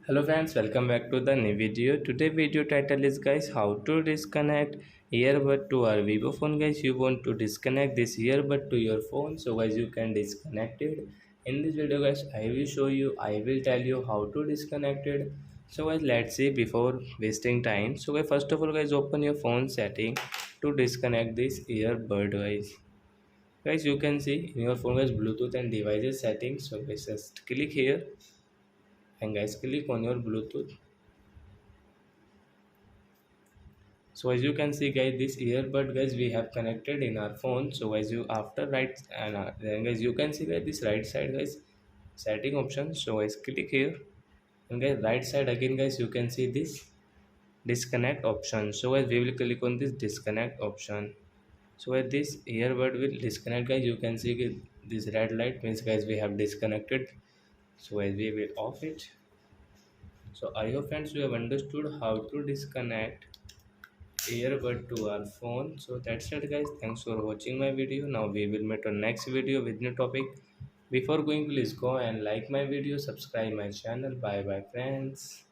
Hello friends, welcome back to the new video. Today video title is guys how to disconnect earbud to our Vivo phone. Guys, you want to disconnect this earbud to your phone, so guys you can disconnect it. In this video guys, I will tell you how to disconnect it. So guys, let's see before wasting time. So guys, first of all guys, open your phone setting to disconnect this earbud guys. Guys, you can see in your phone guys Bluetooth and devices settings. So guys, just click here and guys click on your Bluetooth. So as you can see guys, this earbud guys we have connected in our phone. So as you after right and then guys you can see guys this right side guys setting option. So guys click here and guys right side again guys you can see this disconnect option. So guys we will click on this disconnect option. So as this earbud will disconnect guys, you can see guys, this red light means guys we have disconnected. So as we will off it. So I hope friends you have understood how to disconnect earbud to our phone. So that's it guys, thanks for watching my video. Now we will meet on next video with new topic. Before going, please go and like my video, subscribe my channel. Bye bye friends.